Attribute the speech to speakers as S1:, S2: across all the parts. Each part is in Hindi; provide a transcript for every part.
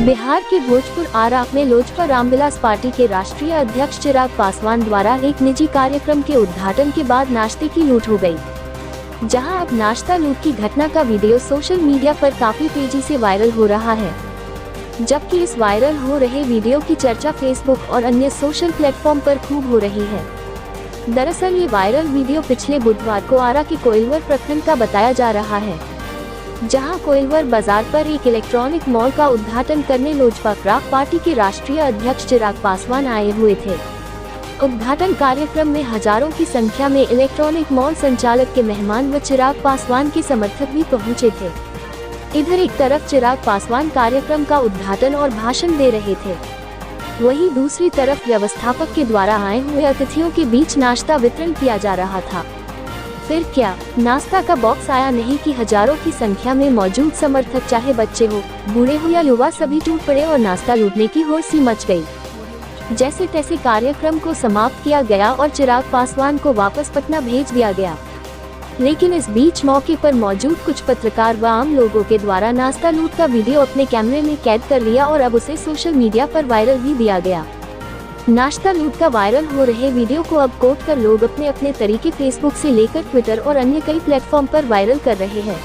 S1: बिहार के भोजपुर आरा में लोजपा रामविलास पार्टी के राष्ट्रीय अध्यक्ष चिराग पासवान द्वारा एक निजी कार्यक्रम के उद्घाटन के बाद नाश्ते की लूट हो गई। जहां अब नाश्ता लूट की घटना का वीडियो सोशल मीडिया पर काफी तेजी से वायरल हो रहा है। जबकि इस वायरल हो रहे वीडियो की चर्चा फेसबुक और अन्य सोशल प्लेटफॉर्म पर खूब हो रही है। दरअसल ये वायरल वीडियो पिछले बुधवार को आरा के कोइलवर प्रखंड का बताया जा रहा है, जहां कोइलवर बाजार पर एक इलेक्ट्रॉनिक मॉल का उद्घाटन करने लोजपा पार्टी के राष्ट्रीय अध्यक्ष चिराग पासवान आए हुए थे। उद्घाटन कार्यक्रम में हजारों की संख्या में इलेक्ट्रॉनिक मॉल संचालक के मेहमान व चिराग पासवान के समर्थक भी पहुंचे थे। इधर एक तरफ चिराग पासवान कार्यक्रम का उद्घाटन और भाषण दे रहे थे, वहीं दूसरी तरफ व्यवस्थापक के द्वारा आए हुए अतिथियों के बीच नाश्ता वितरण किया जा रहा था। फिर क्या नाश्ता का बॉक्स आया नहीं कि हजारों की संख्या में मौजूद समर्थक, चाहे बच्चे हो, बूढ़े हो या युवा, सभी टूट पड़े और नाश्ता लूटने की होड़ सी मच गई। जैसे तैसे कार्यक्रम को समाप्त किया गया और चिराग पासवान को वापस पटना भेज दिया गया। लेकिन इस बीच मौके पर मौजूद कुछ पत्रकार व आम लोगों के द्वारा नाश्ता लूट का वीडियो अपने कैमरे में कैद कर लिया और अब उसे सोशल मीडिया पर वायरल भी दिया गया। नाश्ता लूट का वायरल हो रहे वीडियो को अब कोट कर लोग अपने अपने तरीके फेसबुक से लेकर ट्विटर और अन्य कई प्लेटफॉर्म पर वायरल कर रहे हैं।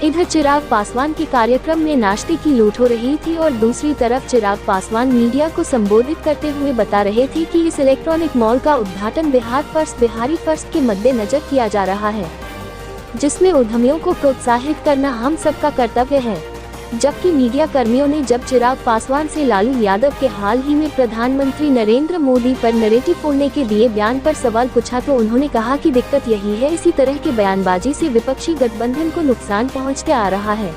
S1: इधर चिराग पासवान के कार्यक्रम में नाश्ते की लूट हो रही थी और दूसरी तरफ चिराग पासवान मीडिया को संबोधित करते हुए बता रहे थे कि इस इलेक्ट्रॉनिक मॉल का उद्घाटन बिहारी फर्स्ट के मद्देनजर किया जा रहा है, जिसमें उद्यमियों को प्रोत्साहित करना हम सबका कर्तव्य है। जबकि मीडिया कर्मियों ने जब चिराग पासवान से लालू यादव के हाल ही में प्रधानमंत्री नरेंद्र मोदी पर नरेटिव फोड़ने के दिए बयान पर सवाल पूछा तो उन्होंने कहा कि दिक्कत यही है, इसी तरह के बयानबाजी से विपक्षी गठबंधन को नुकसान पहुंचते आ रहा है।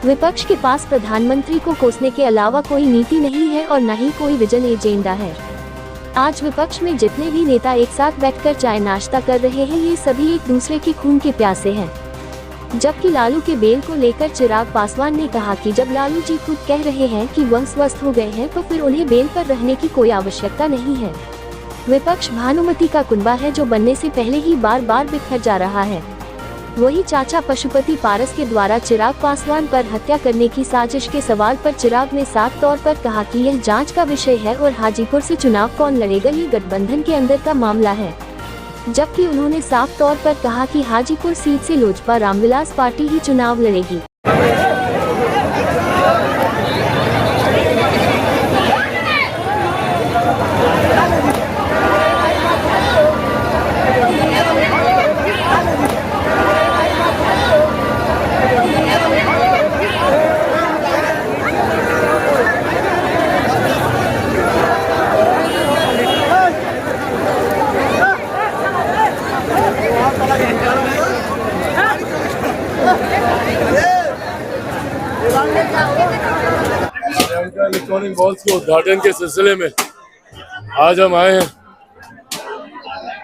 S1: विपक्ष के पास प्रधानमंत्री को कोसने के अलावा कोई नीति नहीं है और न ही कोई विजन एजेंडा है। आज विपक्ष में जितने भी नेता एक साथ बैठकर चाय नाश्ता कर रहे हैं, ये सभी एक दूसरे के खून के प्यासे हैं। जबकि लालू के बेल को लेकर चिराग पासवान ने कहा कि जब लालू जी खुद कह रहे हैं कि वह स्वस्थ हो गए हैं तो फिर उन्हें बेल पर रहने की कोई आवश्यकता नहीं है। विपक्ष भानुमति का कुनबा है जो बनने से पहले ही बार बार बिखर जा रहा है। वही चाचा पशुपति पारस के द्वारा चिराग पासवान पर हत्या करने की साजिश के सवाल पर चिराग ने साफ तौर पर कहा कि यह जांच का विषय है और हाजीपुर से चुनाव कौन लड़ेगा ये गठबंधन के अंदर का मामला है। जबकि उन्होंने साफ तौर पर कहा कि हाजीपुर सीट से लोजपा रामविलास पार्टी ही चुनाव लड़ेगी।
S2: इलेक्ट्रॉनिक मॉल्स के उद्घाटन के सिलसिले में आज हम आए हैं।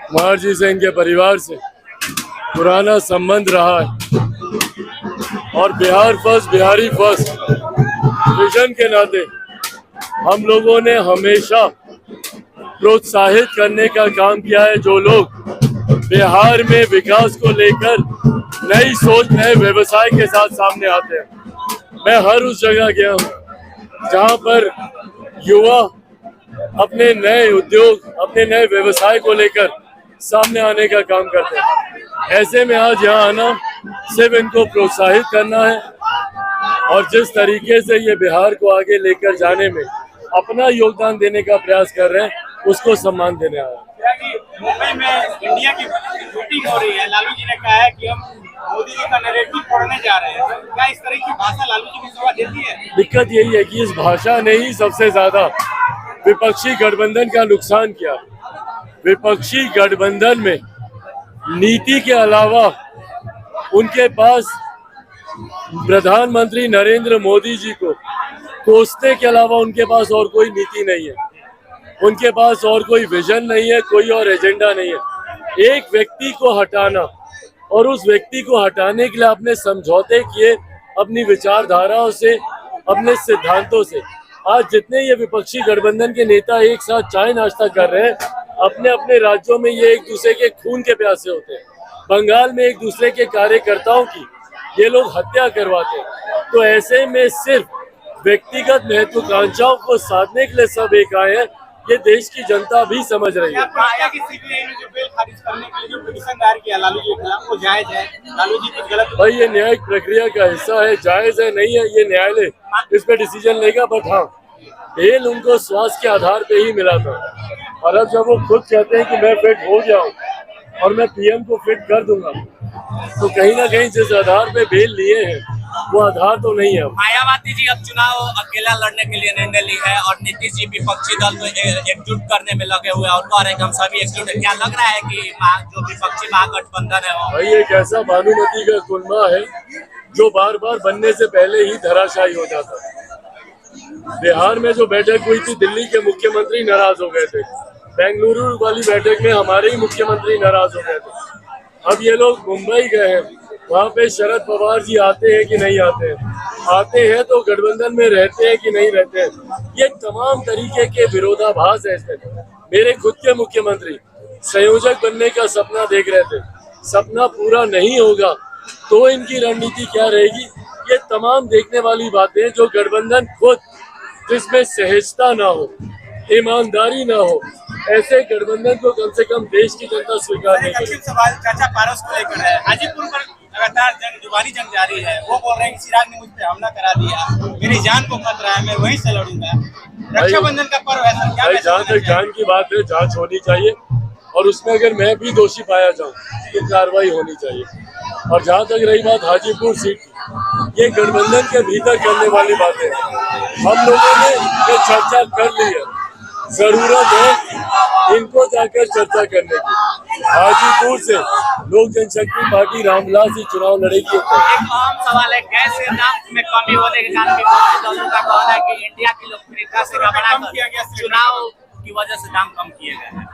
S2: कुमार जी से, इनके परिवार से पुराना संबंध रहा है और Bihar first, Bihari first vision के नाते हम लोगों ने हमेशा प्रोत्साहित करने का काम किया है। जो लोग बिहार में विकास को लेकर नई सोच, नए व्यवसाय के साथ सामने आते हैं, मैं हर उस जगह गया हूँ जहाँ पर युवा अपने नए उद्योग, अपने नए व्यवसाय को लेकर सामने आने का काम करते हैं। ऐसे में आज यहाँ आना सिर्फ इनको प्रोत्साहित करना है और जिस तरीके से ये बिहार को आगे लेकर जाने में अपना योगदान देने का प्रयास कर रहे हैं, उसको सम्मान देने आया।
S3: मुंबई में इंडिया की शूटिंग हो रही है, लालू जी ने कहा है कि हम मोदी जी का नैरेटिव पढ़ने जा रहे हैं। क्या इस तरह की भाषा लालू जी की शोभा देती है?
S2: दिक्कत यही है कि इस भाषा ने ही सबसे ज्यादा विपक्षी गठबंधन का नुकसान किया। विपक्षी गठबंधन में नीति के अलावा उनके पास प्रधानमंत्री नरेंद्र मोदी जी को कोसने के अलावा उनके पास और कोई नीति नहीं है, उनके पास और कोई विजन नहीं है, कोई और एजेंडा नहीं है। एक व्यक्ति को हटाना और उस व्यक्ति को हटाने के लिए आपने समझौते किए अपनी विचारधाराओं से, अपने सिद्धांतों से। आज जितने ये विपक्षी गठबंधन के नेता एक साथ चाय नाश्ता कर रहे हैं, अपने अपने राज्यों में ये एक दूसरे के खून के प्यासे होते हैं। बंगाल में एक दूसरे के कार्यकर्ताओं की ये लोग हत्या करवाते हैं। तो ऐसे में सिर्फ व्यक्तिगत महत्वाकांक्षाओं को साधने के लिए सब एक आए हैं, ये देश की जनता भी समझ रही है।
S3: क्या कि सीबीआई ने जो बेल खारिज करने के लिए जो पिटीशन दायर किया लालू जी के खिलाफ वो जायज है? लालू जी कुछ गलत
S2: भाई ये न्यायिक प्रक्रिया का हिस्सा है, जायज है नहीं है ये न्यायालय इस पे डिसीजन लेगा। बट हाँ, बेल उनको स्वास्थ्य के आधार पे ही मिला था, और अब जब वो खुद कहते हैं कि मैं फिट हो गया हूँ और मैं पीएम को फिट कर दूंगा, तो कहीं ना कहीं जिस आधार पे बेल लिए हैं वो आधार तो नहीं है।
S4: मायावती जी अब चुनाव अकेला लड़ने के लिए निर्णय ली है और नीतीश जी विपक्षी दल को एकजुट करने में लगे हुए हैं और कह रहे हैं कि हम सभी एकजुट हैं। क्या लग रहा है कि जो विपक्षी महागठबंधन है वो
S2: भाई एक ऐसा भानुमति का कुनबा है जो बार बार बनने से पहले ही धराशायी हो जाता है। बिहार में जो बैठक हुई थी, दिल्ली के मुख्यमंत्री नाराज हो गए थे, बेंगलुरु वाली बैठक में हमारे ही मुख्यमंत्री नाराज हो गए थे। अब ये लोग मुंबई गए हैं, वहाँ पे शरद पवार जी आते हैं कि नहीं आते हैं, आते हैं तो गठबंधन में रहते हैं कि नहीं रहते हैं। ये तमाम तरीके के विरोधाभास है इसमें। मेरे खुद के मुख्यमंत्री संयोजक बनने का सपना देख रहे थे, सपना पूरा नहीं होगा तो इनकी रणनीति क्या रहेगी, ये तमाम देखने वाली बातें जो गठबंधन खुद जिसमें सहजता ना हो, ईमानदारी ना हो, ऐसे गठबंधन को कम से कम देश की जनता स्वीकार नहीं करेगी।
S3: सवाल चाचा पारस को लेकर है। हाजीपुर पर लगातार जुबानी जंग जारी है। वो बोल रहे हैं कि सिराज ने मुझ पे हमला करा दिया, मेरी जान को खतरा है, मैं वहीं से लड़ूंगा। रक्षाबंधन का पर्व है सर, क्या
S2: जहाँ तक जान की बात है, जांच होनी चाहिए और उसमें अगर मैं भी दोषी पाया जाऊँ तो कार्रवाई होनी चाहिए। और जहाँ तक रही बात हाजीपुर सीट की, ये गठबंधन के भीतर करने वाली बातें हम लोगों ने ये चर्चा कर ली है, जरूरत है इनको जाकर चर्चा करने की। हाजीपुर से लोक जनशक्ति पार्टी रामविलास ही चुनाव लड़ेगी।
S4: एक अहम सवाल है, गैस के दाम में कमी होने के कारण विपक्षी दलों का कहना है कि इंडिया की लोकप्रियता से घबरा कर चुनाव की वजह से दाम कम किए गए हैं।